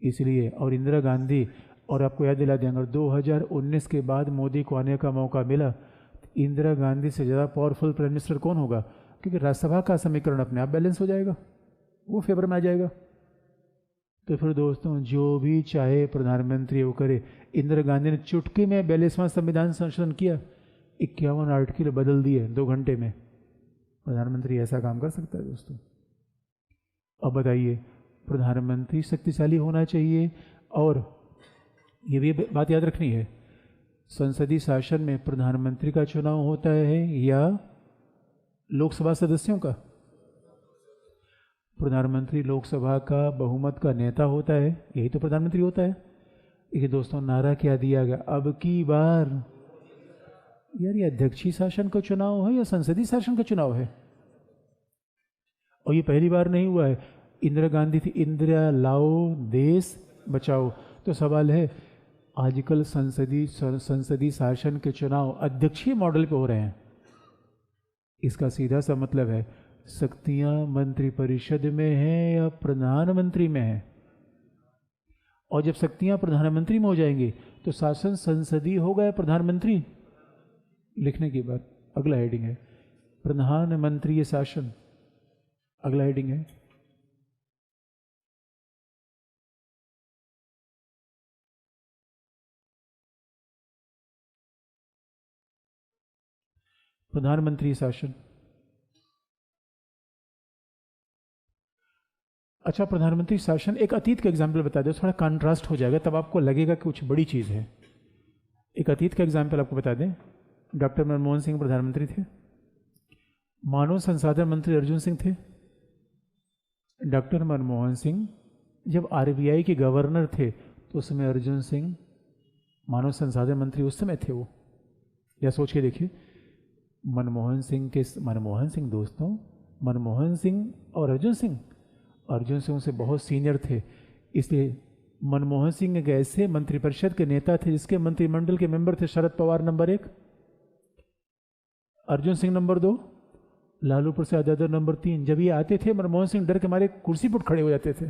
इसलिए, और इंदिरा गांधी, और आपको याद दिला दें, अगर 2019 के बाद मोदी को आने का मौका मिला, इंदिरा गांधी से ज़्यादा पावरफुल प्राइम मिनिस्टर कौन होगा? क्योंकि राज्यसभा का समीकरण अपने आप बैलेंस हो जाएगा, वो फेवर में आ जाएगा। तो फिर दोस्तों, जो भी चाहे प्रधानमंत्री वो करे। इंदिरा गांधी ने चुटकी में 42वां संविधान संशोधन किया, 51 आर्टिकल बदल दिए 2 घंटे में। प्रधानमंत्री ऐसा काम कर सकता है दोस्तों? अब बताइए, प्रधानमंत्री शक्तिशाली होना चाहिए, और ये भी बात याद रखनी है, संसदीय शासन में प्रधानमंत्री का चुनाव होता है या लोकसभा सदस्यों का? प्रधानमंत्री लोकसभा का बहुमत का नेता होता है, यही तो प्रधानमंत्री होता है। ये दोस्तों, नारा क्या दिया गया अब की बार? यार, ये अध्यक्षीय शासन का चुनाव है या संसदीय शासन का चुनाव है? और ये पहली बार नहीं हुआ है। इंदिरा गांधी थी, इंदिरा लाओ देश बचाओ। तो सवाल है, आजकल संसदीय शासन के चुनाव अध्यक्षीय मॉडल पे हो रहे हैं। इसका सीधा सा मतलब है, शक्तियां मंत्रिपरिषद में है या प्रधानमंत्री में है। और जब शक्तियां प्रधानमंत्री में हो जाएंगी तो शासन संसदीय होगा या प्रधानमंत्री? लिखने की बात, अगला हेडिंग है प्रधानमंत्री शासन, अगला हेडिंग है। प्रधानमंत्री शासन। अच्छा, प्रधानमंत्री शासन, एक अतीत का एग्जाम्पल बता दो, थोड़ा कंट्रास्ट हो जाएगा, तब आपको लगेगा कि कुछ बड़ी चीज़ है। एक अतीत का एग्जाम्पल आपको बता दें, डॉक्टर मनमोहन सिंह प्रधानमंत्री थे, मानव संसाधन मंत्री अर्जुन सिंह थे। डॉक्टर मनमोहन सिंह जब आरबीआई के गवर्नर थे तो उस समय अर्जुन सिंह मानव संसाधन मंत्री उस समय थे वो। या सोच के देखिए, मनमोहन सिंह दोस्तों, मनमोहन सिंह और अर्जुन सिंह उनसे बहुत सीनियर थे, इसलिए मनमोहन सिंह एक ऐसे मंत्रिपरिषद के नेता थे जिसके मंत्रिमंडल के मेंबर थे Sharad Pawar number 1, Arjun Singh number 2, Lalu Prasad Yadav number 3। जब ये आते थे, मनमोहन सिंह डर के मारे कुर्सी पर खड़े हो जाते थे।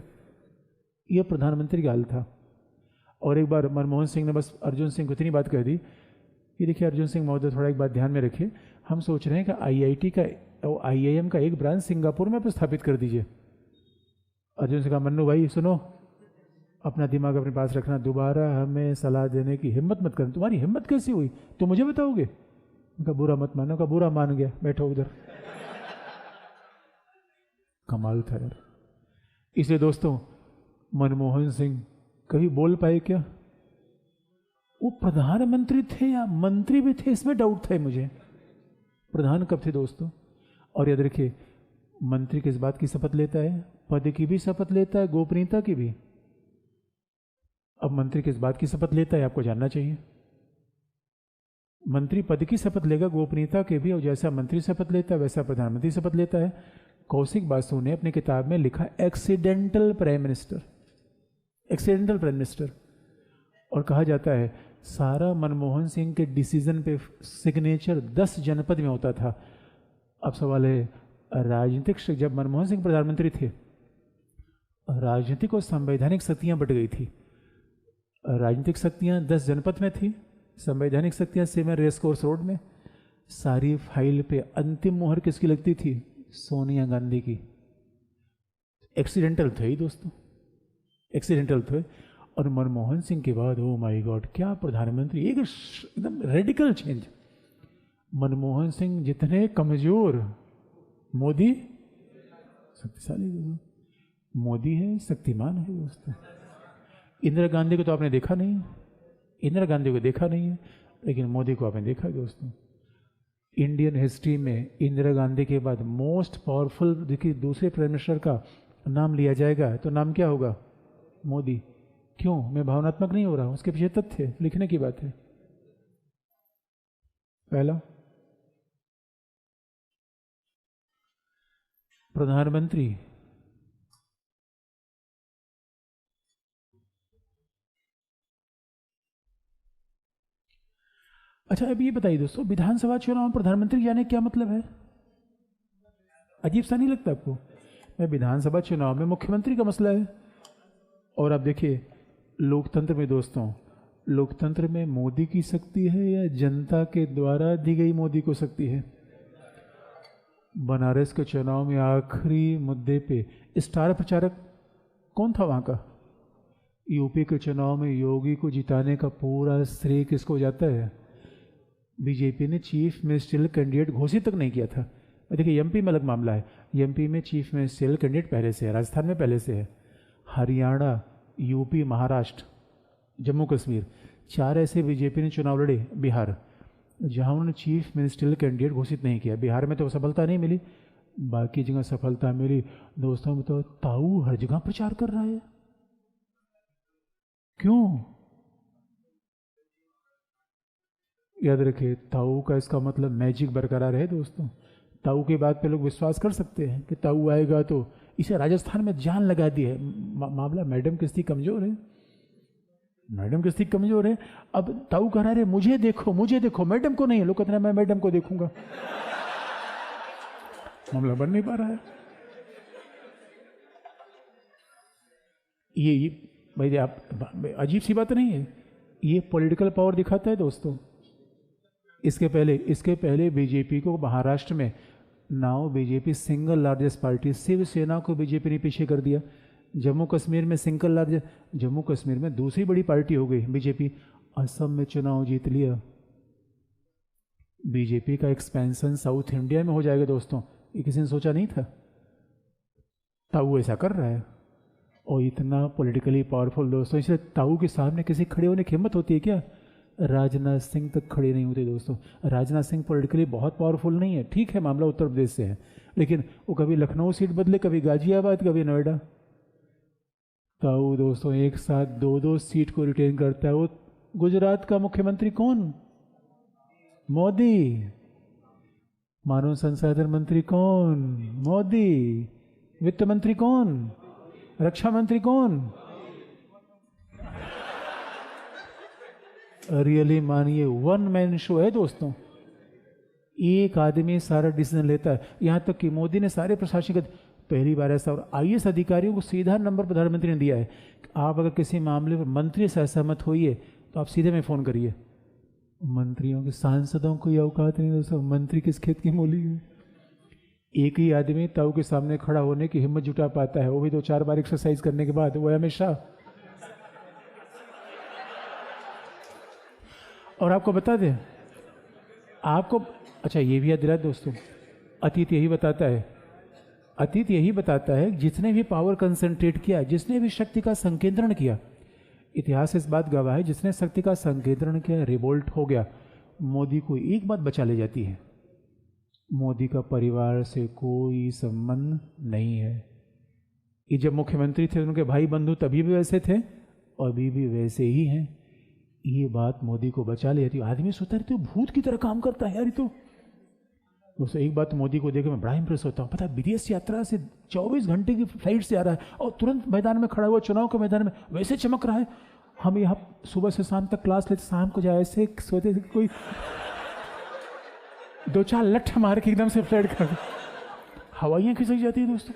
ये प्रधानमंत्री का हाल था। और एक बार मनमोहन सिंह ने बस अर्जुन सिंह को इतनी बात कह दी कि देखिए अर्जुन सिंह महोदय, थोड़ा एक बात ध्यान में रखिए, हम सोच रहे हैं कि आईआईटी का और आईआईएम का एक ब्रांच सिंगापुर में स्थापित कर दीजिए। अर्जुन सिंह कहा, मन्नू भाई सुनो, अपना दिमाग अपने पास रखना, दोबारा हमें सलाह देने की हिम्मत मत करना। तुम्हारी हिम्मत कैसी हुई, तुम मुझे बताओगे? उनका बुरा मत मानो। का बुरा मान गया, बैठो उधर। कमाल था यार। इसलिए दोस्तों, मनमोहन सिंह कभी बोल पाए क्या? वो प्रधानमंत्री थे या मंत्री भी थे, इसमें डाउट था मुझे। प्रधान कब थे दोस्तों? और याद रखिए, मंत्री किस बात की शपथ लेता है? पद की भी शपथ लेता है, गोपनीयता की भी। अब मंत्री किस बात की शपथ लेता है आपको जानना चाहिए। मंत्री पद की शपथ लेगा, गोपनीयता के भी, और जैसा मंत्री शपथ लेता है वैसा प्रधानमंत्री शपथ लेता है। कौशिक बासु ने अपनी किताब में लिखा accidental prime minister, accidental prime minister. और कहा जाता है सारा मनमोहन सिंह के डिसीजन पे सिग्नेचर 10 जनपद में होता था। अब सवाल है, राजनीतिक, जब मनमोहन सिंह प्रधानमंत्री थे, राजनीतिक और संवैधानिक शक्तियां बट गई थी। राजनीतिक शक्तियां 10 जनपद में थी, संवैधानिक शक्तियां सेवन रेस कोर्स रोड में। सारी फाइल पे अंतिम मुहर किसकी लगती थी? सोनिया गांधी की। एक्सीडेंटल थे ही दोस्तों, एक्सीडेंटल थे। और मनमोहन सिंह के बाद, ओ माय गॉड, क्या प्रधानमंत्री, एक एकदम रेडिकल चेंज। मनमोहन सिंह जितने कमजोर, मोदी शक्तिशाली। मोदी है शक्तिमान है दोस्तों। इंदिरा गांधी को तो आपने देखा नहीं, इंदिरा गांधी को देखा नहीं है, लेकिन मोदी को आपने देखा दोस्तों। इंडियन हिस्ट्री में इंदिरा गांधी के बाद मोस्ट पावरफुल देखिए दूसरे प्राइम मिनिस्टर का नाम लिया जाएगा तो नाम क्या होगा? मोदी। क्यों? मैं भावनात्मक नहीं हो रहा हूं, उसके पीछे तथ्य लिखने की बात है। पहला, प्रधानमंत्री अच्छा अब ये बताइए दोस्तों, विधानसभा चुनाव में प्रधानमंत्री जाने क्या मतलब है? अजीब सा नहीं लगता आपको? मैं विधानसभा चुनाव में मुख्यमंत्री का मसला है और आप देखिए लोकतंत्र में दोस्तों, लोकतंत्र में मोदी की शक्ति है या जनता के द्वारा दी गई मोदी को शक्ति है? बनारस के चुनाव में आखिरी मुद्दे पे स्टार प्रचारक कौन था वहाँ का? यूपी के चुनाव में योगी को जिताने का पूरा श्रेय किसको जाता है? बीजेपी ने चीफ मिनिस्टरियल कैंडिडेट घोषित तक नहीं किया था। देखिए एमपी में अलग मामला है, एमपी में चीफ मिनिस्टरियल कैंडिडेट पहले से है, राजस्थान में पहले से है, हरियाणा, यूपी, महाराष्ट्र, जम्मू कश्मीर, 4 ऐसे बीजेपी ने चुनाव लड़े। बिहार, जहां उन्होंने चीफ मिनिस्टरियल कैंडिडेट घोषित नहीं किया, बिहार में तो सफलता नहीं मिली, बाकी जगह सफलता मिली। दोस्तों में तो ताऊ हर जगह प्रचार कर रहा है, क्यों? याद रखिए ताऊ का इसका मतलब मैजिक बरकरार है दोस्तों। ताऊ के बात पे लोग विश्वास कर सकते हैं कि ताऊ आएगा तो, इसे राजस्थान में जान लगा दी है। मामला मैडम किस्ती कमजोर है, मैडम किस्ती कमजोर है। अब ताऊ कह रहा है मुझे देखो मुझे देखो, मैडम को नहीं, लोग कहते हैं मैं मैडम को देखूंगा। मामला बन नहीं पा रहा है। ये भाई आप अजीब सी बात नहीं है, ये पॉलिटिकल पावर दिखाता है दोस्तों। इसके पहले बीजेपी को महाराष्ट्र में, now BJP single largest party, Shiv Sena को बीजेपी ने पीछे कर दिया। जम्मू कश्मीर में सिंगल लार्जेस्ट, जम्मू कश्मीर में दूसरी बड़ी पार्टी हो गई बीजेपी। असम में चुनाव जीत लिया। बीजेपी का एक्सपेंशन साउथ इंडिया में हो जाएगा दोस्तों, ये किसी ने सोचा नहीं था। ताऊ ऐसा कर रहा है और इतना पॉलिटिकली पावरफुल दोस्तों, इसलिए ताऊ के सामने किसी खड़े होने की हिम्मत होती है क्या? राजनाथ सिंह तक खड़े नहीं होते दोस्तों। राजनाथ सिंह पॉलिटिकली बहुत पावरफुल नहीं है, ठीक है मामला उत्तर प्रदेश से है, लेकिन वो कभी लखनऊ सीट बदले, कभी गाजियाबाद, कभी नोएडा। ताऊ दोस्तों एक साथ 2-2 सीट को रिटेन करता है। वो गुजरात का मुख्यमंत्री कौन? मोदी। मानव संसाधन मंत्री कौन? मोदी। वित्त मंत्री कौन? रक्षा मंत्री कौन? रियली मानिए वन मैन शो है दोस्तों, एक आदमी सारा डिसीजन लेता है। यहां तक कि मोदी ने सारे प्रशासनिक, पहली बार ऐसा, और आईएएस अधिकारियों को सीधा नंबर प्रधानमंत्री ने दिया है, आप अगर किसी मामले पर मंत्री से असहमत होइए तो आप सीधे में फोन करिए। मंत्रियों के, सांसदों को ये औकात नहीं दोस्तों, मंत्री किस खेत की मूली है। एक ही आदमी ताऊ के सामने खड़ा होने की हिम्मत जुटा पाता है, वो भी 2-4 बार एक्सरसाइज करने के बाद, वो हमेशा। और आपको बता दें, आपको अच्छा ये भी याद दिला दोस्तों, अतीत यही बताता है, अतीत यही बताता है जिसने भी पावर कंसंट्रेट किया, जिसने भी शक्ति का संकेंद्रण किया, इतिहास इस बात गवाह है, जिसने शक्ति का संकेंद्रण किया रिवोल्ट हो गया। मोदी को एक बात बचा ले जाती है, मोदी का परिवार से कोई संबंध नहीं है। ये जब मुख्यमंत्री थे उनके भाई बंधु तभी भी वैसे थे और अभी भी वैसे ही हैं। ये बात मोदी को बचा ले जाती है। आदमी सोचता रहता है भूत की तरह काम करता है यार। तो दोस्तों एक बात मोदी को देकर मैं बड़ा इंप्रेस होता हूँ, पता है विदेश यात्रा से 24 घंटे की फ्लाइट से आ रहा है और तुरंत मैदान में खड़ा हुआ, चुनाव के मैदान में वैसे चमक रहा है। हम यहाँ सुबह से शाम तक क्लास लेते, शाम को जाए ऐसे सोते कोई 2-4 लठ मार के एकदम से फ्लाइट कर, हवाइयाँ खिसक जाती है दोस्तों।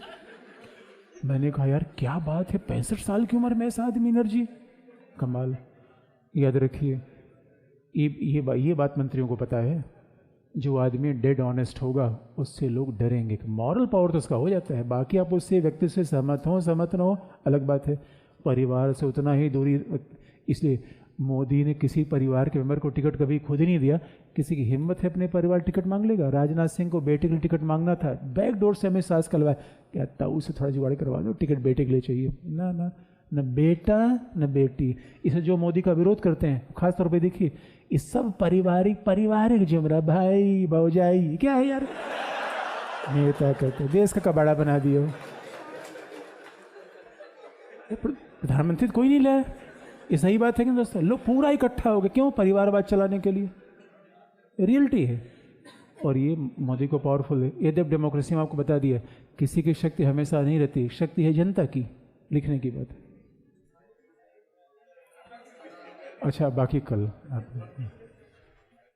मैंने कहा यार क्या बात है, 65 साल की उम्र में ऐसा आदमी, एनर्जी, कमाल। याद रखिए ये बात मंत्रियों को पता है, जो आदमी डेड ऑनेस्ट होगा उससे लोग डरेंगे। मॉरल पावर तो उसका हो जाता है, बाकी आप उससे व्यक्ति से सहमत हो सहमत न हो अलग बात है, परिवार से उतना ही दूरी। इसलिए मोदी ने किसी परिवार के मेंबर को टिकट कभी खुद ही नहीं दिया। किसी की हिम्मत है अपने परिवार टिकट मांग लेगा? राजनाथ सिंह को बेटे के लिए टिकट मांगना था, बैक डोर से हमें सास कलवाए, क्या ताऊ से थोड़ा जुगाड़ करवा दो, टिकट बेटे के लिए चाहिए। ना ना, न बेटा न बेटी। इसे जो मोदी का विरोध करते हैं खासतौर पे देखिए, इस सब पारिवारिक जुमरा, भाई भौजाई, क्या है यार, नेता कहते देश का कबाड़ा बना दियो। प्रधानमंत्री कोई नहीं लाया, ये सही बात है कि दोस्तों, लोग पूरा इकट्ठा हो गए, क्यों? परिवारवाद चलाने के लिए। रियलिटी है और ये मोदी को पावरफुल है। ये जब डेमोक्रेसी में आपको बता दिया, किसी की शक्ति हमेशा नहीं रहती, शक्ति है जनता की, लिखने की बात। अच्छा बाकी कल आप